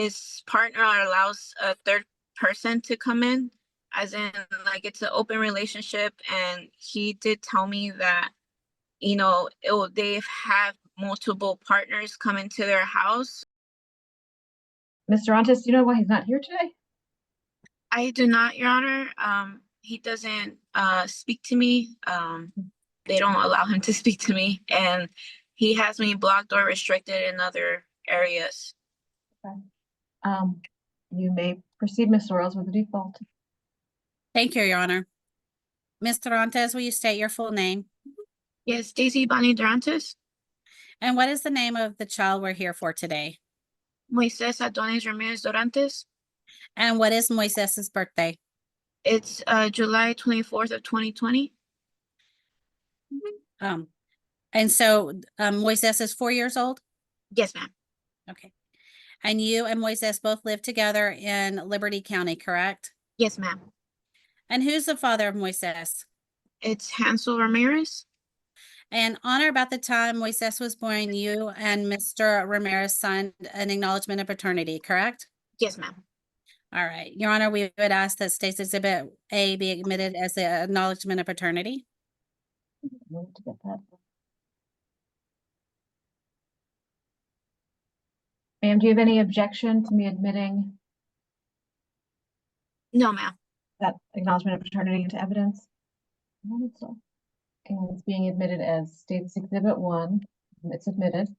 his partner allows a third person to come in, as in like it's an open relationship, and he did tell me that they have multiple partners come into their house. Mr. Drontos, do you know why he's not here today? I do not, Your Honor. He doesn't speak to me. They don't allow him to speak to me, and he has me blocked or restricted in other areas. Okay. You may proceed, Ms. Soarls, with the default. Thank you, Your Honor. Mr. Drontos, will you state your full name? Yes, Daisy Bonnie Drontos. And what is the name of the child we're here for today? Moises Adonis Ramirez Dorantes. And what is Moises's birthday? It's July 24th of 2020. And so Moises is 4 years old? Yes, ma'am. Okay. And you and Moises both live together in Liberty County, correct? Yes, ma'am. And who's the father of Moises? It's Hansel Ramirez. And on or about the time Moises was born, you and Mr. Ramirez signed an acknowledgement of paternity, correct? Yes, ma'am. All right. Your Honor, we would ask that State's Exhibit A be admitted as the acknowledgement of paternity. Move to get that. Ma'am, do you have any objection to me admitting No, ma'am. that acknowledgement of paternity into evidence? And it's being admitted as State's Exhibit 1. It's admitted.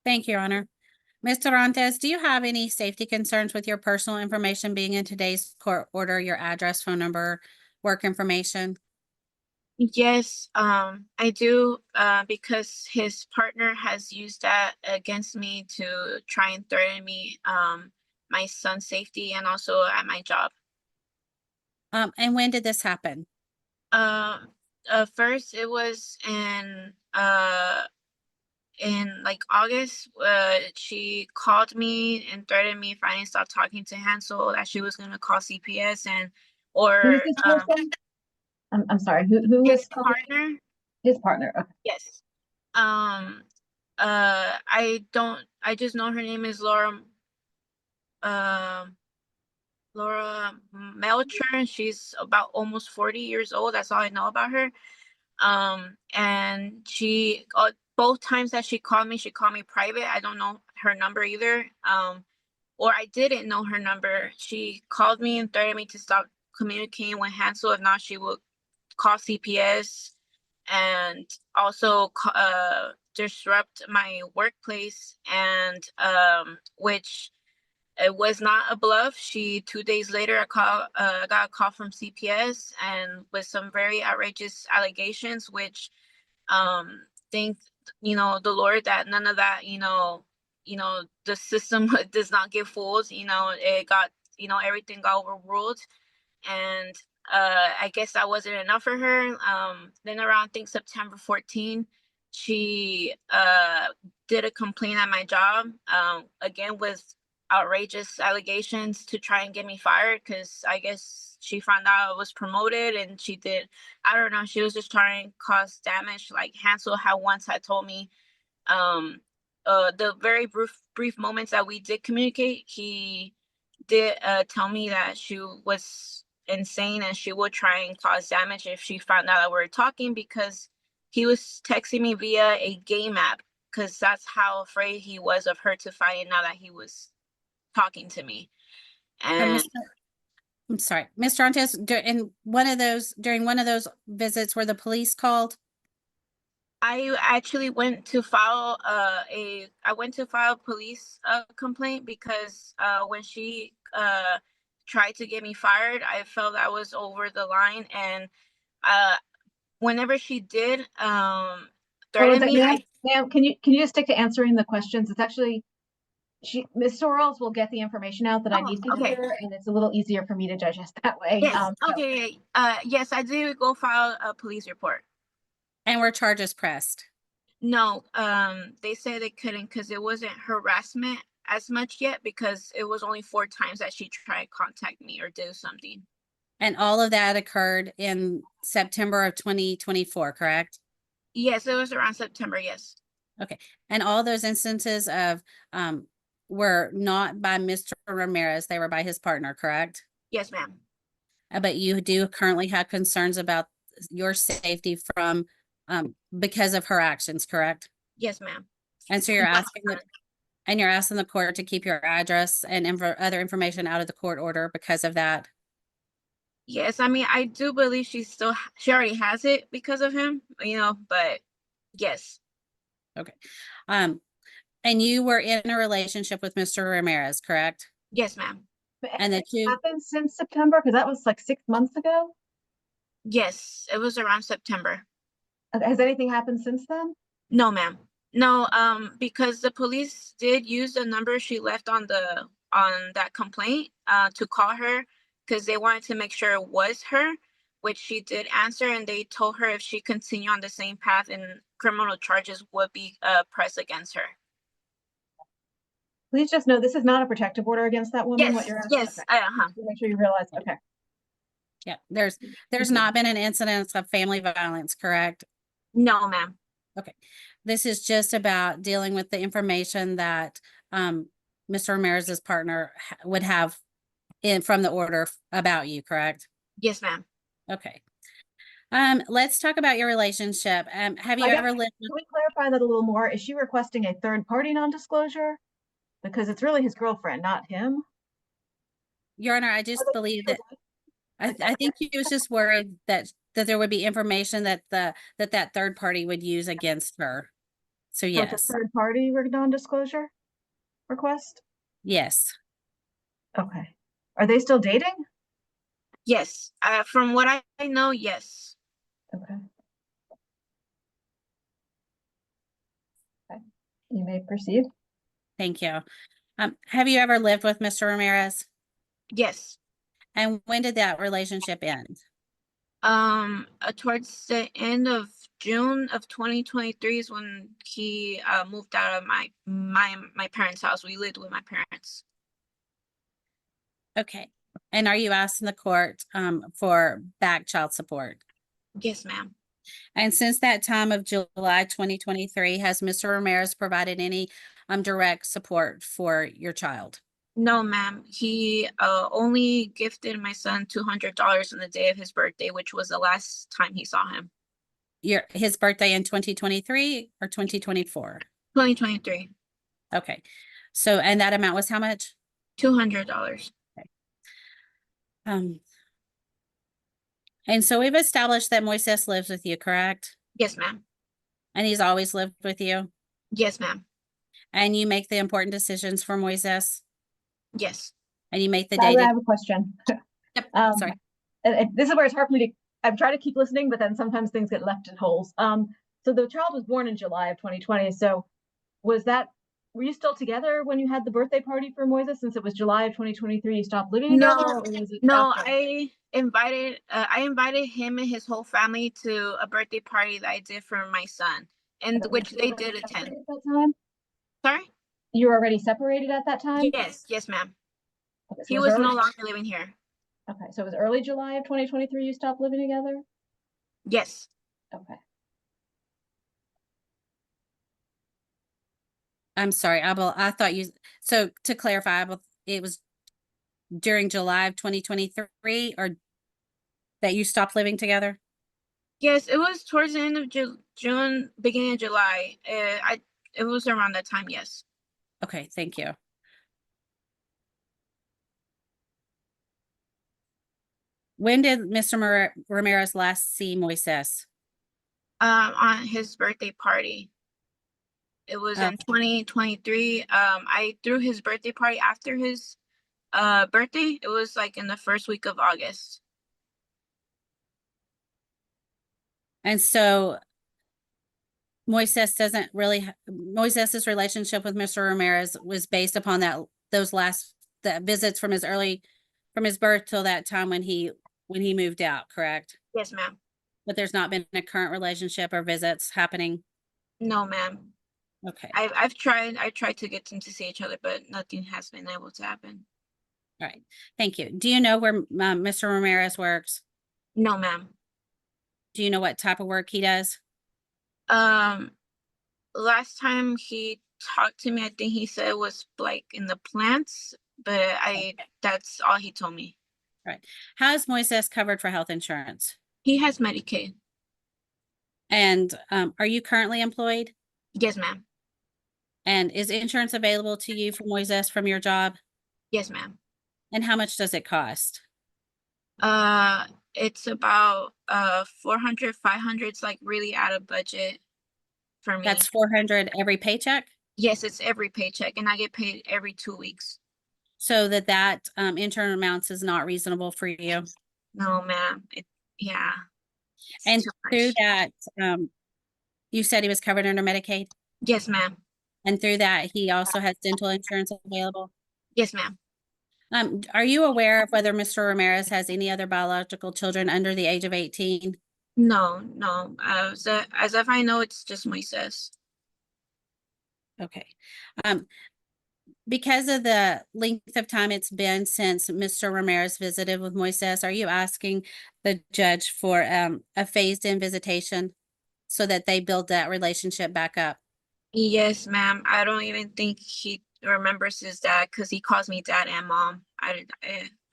Thank you, Your Honor. Mr. Drontos, do you have any safety concerns with your personal information being in today's court order, your address, phone number, work information? Yes, I do, because his partner has used that against me to try and threaten me, my son's safety, and also at my job. And when did this happen? First it was in like August. She called me and threatened me if I didn't stop talking to Hansel that she was gonna call CPS Who is this person? I'm sorry, who his is partner. his partner? Okay. Yes. I just know her name is Laura Melton. She's about almost 40 years old. That's all I know about her. And she both times that she called me private. I don't know her number either. Or I didn't know her number. She called me and threatened me to stop communicating with Hansel. If not, she would call CPS and also disrupt my workplace, and which it was not a bluff. 2 days later, I got a call from CPS and with some very outrageous allegations, which think the Lord that none of that the system does not give fools. It got everything got overruled, and I guess that wasn't enough for her. Then around, I think, September 14, she did a complaint at my job, again with outrageous allegations to try and get me fired, because I guess she found out I was promoted, and I don't know, she was just trying to cause damage. Like Hansel had told me, the very brief moments that we did communicate, he did tell me that she was insane and she would try and cause damage if she found out that we were talking, because he was texting me via a game app, because that's how afraid he was of her to find out that he was talking to me. And I'm sorry, Mr. Drontos, during one of those visits were the police called? I actually went to file a police complaint, because when she tried to get me fired, I felt that was over the line. And whenever she did threaten me, ma'am, can you just stick to answering the questions? It's actually Ms. Soarls will get the information out that I need to hear, and it's a little easier for me to digest that way. Yes. Okay. Yes, I did go file a police report. And were charges pressed? No, they said they couldn't, because it wasn't harassment as much yet, because it was only 4 times that she tried to contact me or do something. And all of that occurred in September of 2024, correct? Yes, it was around September, yes. Okay. And all those instances of were not by Mr. Ramirez, they were by his partner, correct? Yes, ma'am. But you do currently have concerns about your safety from, because of her actions, correct? Yes, ma'am. And so you're asking the court to keep your address and other information out of the court order because of that? Yes, I mean, I do believe she already has it because of him, but yes. Okay. And you were in a relationship with Mr. Ramirez, correct? Yes, ma'am. And that you, Happened since September, because that was like 6 months ago. Yes, it was around September. Has anything happened since then? No, ma'am. No, because the police did use the number she left on that complaint, to call her because they wanted to make sure it was her, which she did answer, and they told her if she continued on the same path and criminal charges would be pressed against her. Please just know this is not a protective order against that woman. Yes, What you're asking. yes, Okay. Make sure you realize. Okay. yeah, there's not been an incidence of family violence, correct? No, ma'am. Okay. This is just about dealing with the information that, Mr. Ramirez's partner would have from the order about you, correct? Yes, ma'am. Okay. Let's talk about your relationship. Have you I guess- ever lived Can we clarify that a little more? Is she requesting a third party non-disclosure? Because it's really his girlfriend, not him. Your Honor, I just believe that I think he was just worried that there would be information that that third party would use against her. So So it's yes, a third party non-disclosure request? yes. Okay. Are they still dating? Yes. From what I know, yes. Okay. Okay. You may proceed. Thank you. Have you ever lived with Mr. Ramirez? Yes. And when did that relationship end? Towards the end of June of 2023 is when he moved out of my parents' house. We lived with my parents. Okay. And are you asking the court for back child support? Yes, ma'am. And since that time of July 2023, has Mr. Ramirez provided any direct support for your child? No, ma'am. He only gifted my son $200 on the day of his birthday, which was the last time he saw him. His birthday in 2023 or 2024? 2023. Okay. So, and that amount was how much? $200. And so we've established that Moises lives with you, correct? Yes, ma'am. And he's always lived with you? Yes, ma'am. And you make the important decisions for Moises? Yes. And you make the I day. have a question. Yep, sorry. And this is where it's hard for me to, I'm trying to keep listening, but then sometimes things get left in holes. So the child was born in July of 2020. So were you still together when you had the birthday party for Moises? Since it was July of 2023, you stopped living together? No, Or was it no, after? I invited him and his whole family to a birthday party that I did for my son, and which they did attend. At that time? Sorry? You were already separated at that time? Yes, ma'am. Okay, so He it was no early- longer living here. Okay, so it was early July of 2023 you stopped living together? Yes. Okay. I'm sorry, I thought you, so to clarify, it was during July of 2023 or that you stopped living together? Yes, it was towards the end of June, beginning of July. It was around that time, yes. Okay, thank you. When did Mr. Ramirez last see Moises? On his birthday party. It was in 2023. I threw his birthday party after his birthday. It was like in the first week of August. And so Moises's relationship with Mr. Ramirez was based upon the visits from his birth till that time when he moved out, correct? Yes, ma'am. But there's not been a current relationship or visits happening? No, ma'am. Okay, I tried to get them to see each other, but nothing has been able to happen. all right, thank you. Do you know where Mr. Ramirez works? No, ma'am. Do you know what type of work he does? Last time he talked to me, I think he said it was like in the plants, but that's all he told me. How is Moises covered for health insurance? He has Medicaid. And are you currently employed? Yes, ma'am. And is insurance available to you for Moises from your job? Yes, ma'am. And how much does it cost? It's about 400, 500. It's like really out of budget for me. That's 400 every paycheck? Yes, it's every paycheck, and I get paid every 2 weeks. So that insurance amounts is not reasonable for you. No, ma'am. Yeah. It's And too through much. that, you said he was covered under Medicaid? Yes, ma'am. And through that, he also has dental insurance available? Yes, ma'am. Are you aware of whether Mr. Ramirez has any other biological children under the age of 18? No, no. As if I know, it's just Moises. Okay. Because of the length of time it's been since Mr. Ramirez visited with Moises, are you asking the judge for a phased-in visitation so that they build that relationship back up? Yes, ma'am. I don't even think he remembers his dad because he calls me dad and mom. I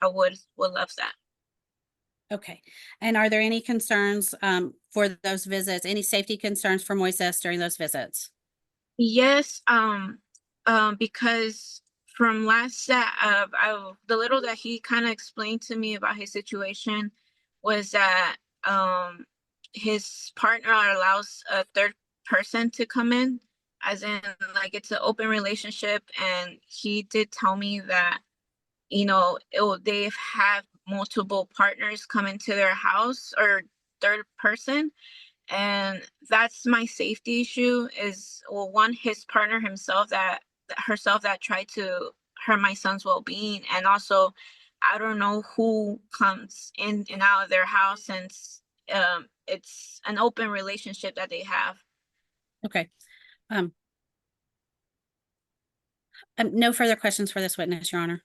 would love that. Okay. And are there any concerns for those visits, any safety concerns for Moises during those visits? Yes, because from last that the little that he kind of explained to me about his situation was that his partner allows a third person to come in, as in like it's an open relationship, and he did tell me that they have multiple partners come into their house or third person. And that's my safety issue is, well, one, his partner herself that tried to hurt my son's well-being. And also, I don't know who comes in and out of their house since it's an open relationship that they have. Okay. No further questions for this witness, Your Honor.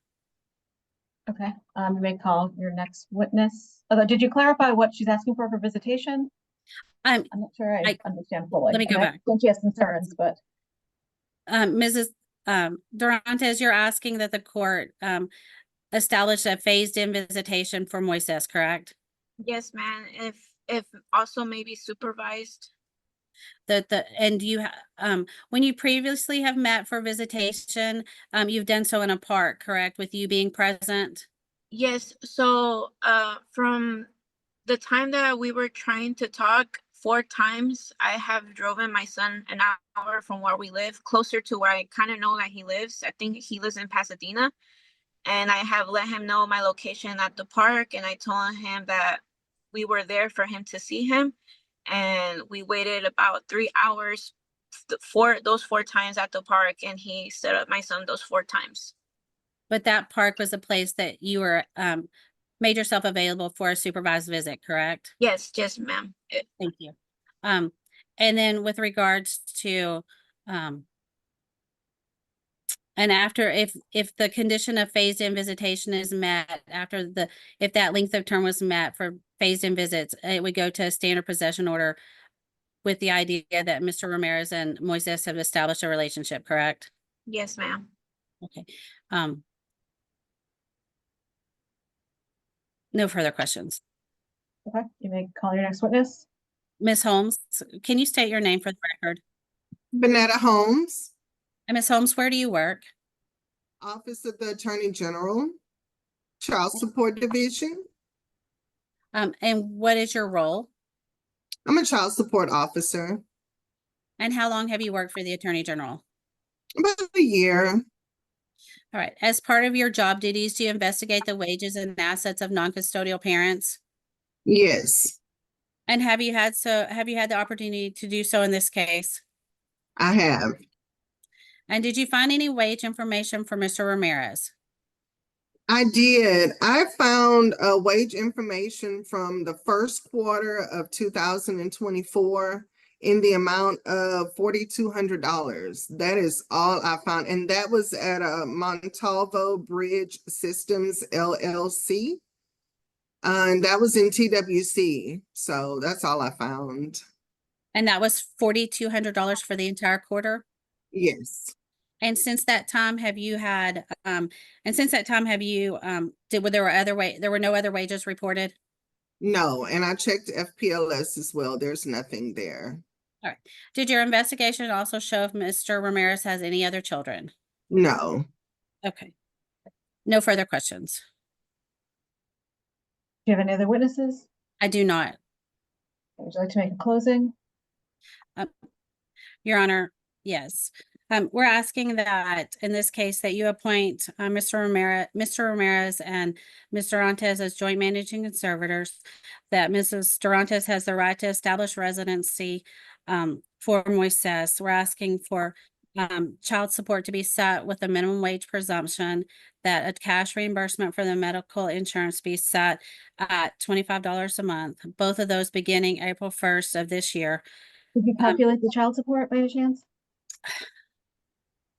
Okay, you may call your next witness. Although, did you clarify what she's asking for visitation? I'm not sure I understand fully. Let me go back. I think she has concerns, but Mrs. Drontos, you're asking that the court establish a phased-in visitation for Moises, correct? Yes, ma'am. If also maybe supervised. And you when you previously have met for visitation, you've done so in a park, correct, with you being present? Yes. So from the time that we were trying to talk 4 times, I have driven my son an hour from where we live, closer to where I kind of know that he lives. I think he lives in Pasadena. And I have let him know my location at the park, and I told him that we were there for him to see him. And we waited about 3 hours for those 4 times at the park, and he set up my son those 4 times. But that park was a place that you were made yourself available for a supervised visit, correct? Yes, ma'am. Thank you. And then with regards to and after, if the condition of phased-in visitation is met, if that length of term was met for phased-in visits, it would go to a standard possession order with the idea that Mr. Ramirez and Moises have established a relationship, correct? Yes, ma'am. Okay. No further questions. okay, you may call your next witness. Ms. Holmes, can you state your name for the record? Veneta Holmes, And Ms. Holmes, where do you work? Office of the Attorney General, Child Support Division. And what is your role? I'm a child support officer. And how long have you worked for the Attorney General? About a year. All right. As part of your job duties, do you investigate the wages and assets of non-custodial parents? Yes, And have you had the opportunity to do so in this case? I have. And did you find any wage information for Mr. Ramirez? I did. I found wage information from the first quarter of 2024 in the amount of $4,200. That is all I found. And that was at Montalvo Bridge Systems, LLC. And that was in TWC. So that's all I found. And that was $4,200 for the entire quarter? Yes. And since that time, have you had, there were no other wages reported? No, and I checked FPLS as well. There's nothing there. All right. Did your investigation also show if Mr. Ramirez has any other children? No. Okay. No further questions. Do you have any other witnesses? I do not. Would you like to make a closing? Your Honor, yes. We're asking that in this case that you appoint Mr. Ramirez and Mr. Drontos as joint managing conservators, that Mrs. Drontos has the right to establish residency for Moises. We're asking for child support to be set with a minimum wage presumption, that a cash reimbursement for the medical insurance be set at $25 a month, both of those beginning April 1st of this year. Did you calculate the child support by any chance?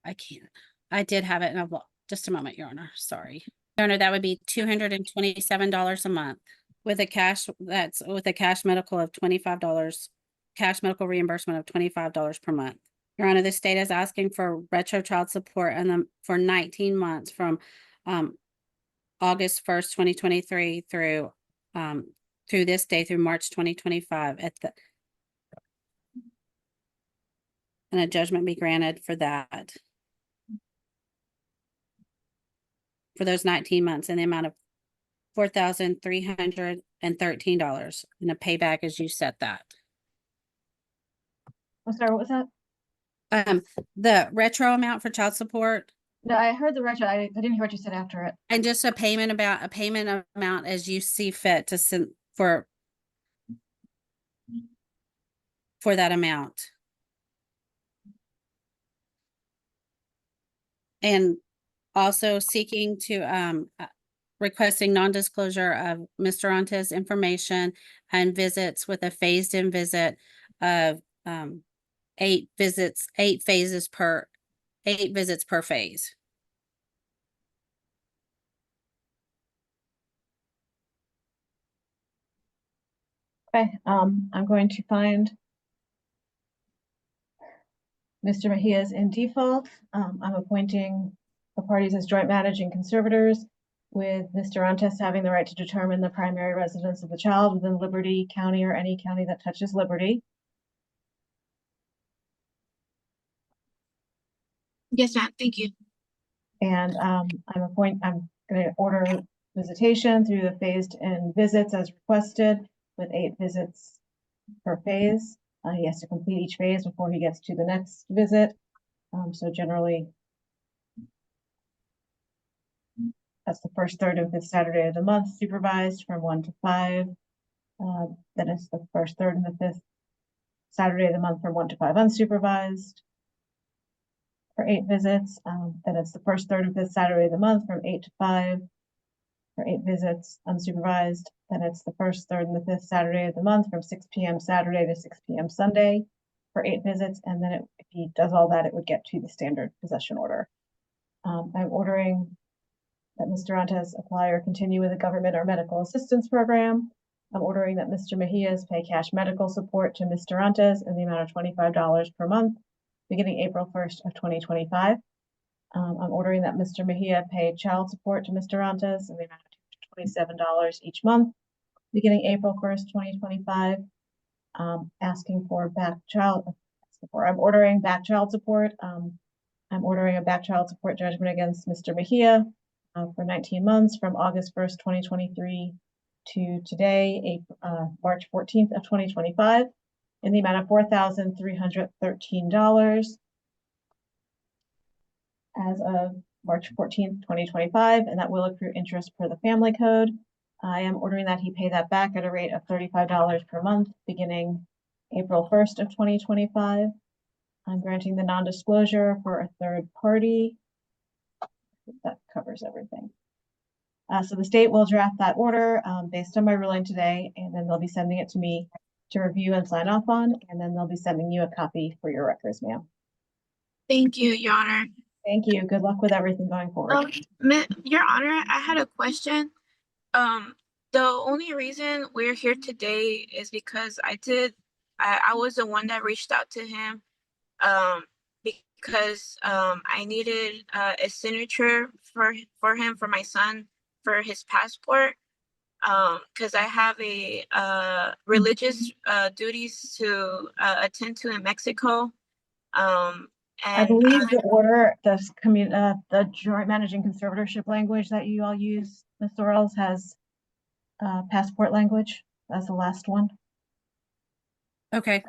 I can't. I did have it in just a moment, Your Honor. Sorry. Your Honor, that would be $227 a month with a cash medical of $25, cash medical reimbursement of $25 per month. Your Honor, the state is asking for retro child support for 19 months from August 1st, 2023 through this day through March 2025 and a judgment be granted for that. For those 19 months in the amount of $4,313 and a payback as you set that. I'm sorry, what was that? The retro amount for child support No, I heard the retro. I didn't hear what you said after it. and just a payment amount as you see fit to send for that amount. And also seeking to requesting non-disclosure of Mr. Drontos' information and visits with a phased-in visit of 8 visits per phase. Okay, I'm going to find Mr. Mahia's in default. I'm appointing the parties as joint managing conservators, with Mr. Drontos having the right to determine the primary residence of the child within Liberty County or any county that touches Liberty. Yes, ma'am. Thank you. And I'm going to order visitation through the phased-in visits as requested, with 8 visits per phase. He has to complete each phase before he gets to the next visit. So generally, that's the first, third, and fifth Saturday of the month, supervised from 1 to 5. Then it's the first, third, and the fifth Saturday of the month from 1 to 5, unsupervised for 8 visits. Then it's the first, third, and fifth Saturday of the month from 8 to 5 for 8 visits, unsupervised. Then it's the first, third, and the fifth Saturday of the month from 6 p.m. Saturday to 6 p.m. Sunday for 8 visits. And then if he does all that, it would get to the standard possession order. I'm ordering that Mr. Drontos apply or continue with a government or medical assistance program. I'm ordering that Mr. Mahia's pay cash medical support to Mr. Drontos in the amount of $25 per month, beginning April 1st of 2025. I'm ordering that Mr. Mahia pay child support to Mr. Drontos in the amount of $27 each month, beginning April 1st, 2025. I'm ordering back child support. I'm ordering a back child support judgment against Mr. Mahia for 19 months from August 1st, 2023 to today, March 14th of 2025, in the amount of $4,313 as of March 14th, 2025, and that will accrue interest per the family code. I am ordering that he pay that back at a rate of $35 per month, beginning April 1st of 2025. I'm granting the non-disclosure for a third party. That covers everything. So the state will draft that order based on my ruling today, and then they'll be sending it to me to review and sign off on, and then they'll be sending you a copy for your records, ma'am. Thank you, Your Honor. Thank you. Good luck with everything going forward. Your Honor, I had a question. The only reason we're here today is because I was the one that reached out to him, because I needed a signature for him, for my son, for his passport. Because I have a religious duties to attend to in Mexico. I And believe the order, the joint managing conservatorship language that you all use, Ms. Soarls, has passport language as the last one. Okay,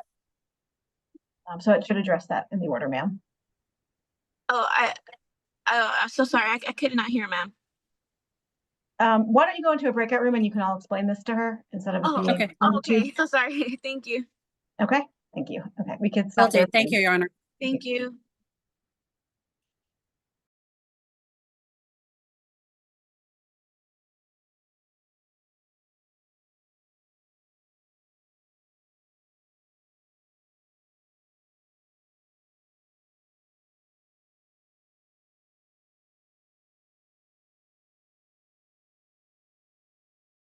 So it should address that in the order, ma'am. oh, I'm so sorry. I could not hear, ma'am. Why don't you go into a breakout room and you can all explain this to her instead of it Oh, being okay. on the tube? okay. So sorry. Thank you. Okay, thank you. Okay, we can Will stop there. do. Thank you, Your Honor. Thank you.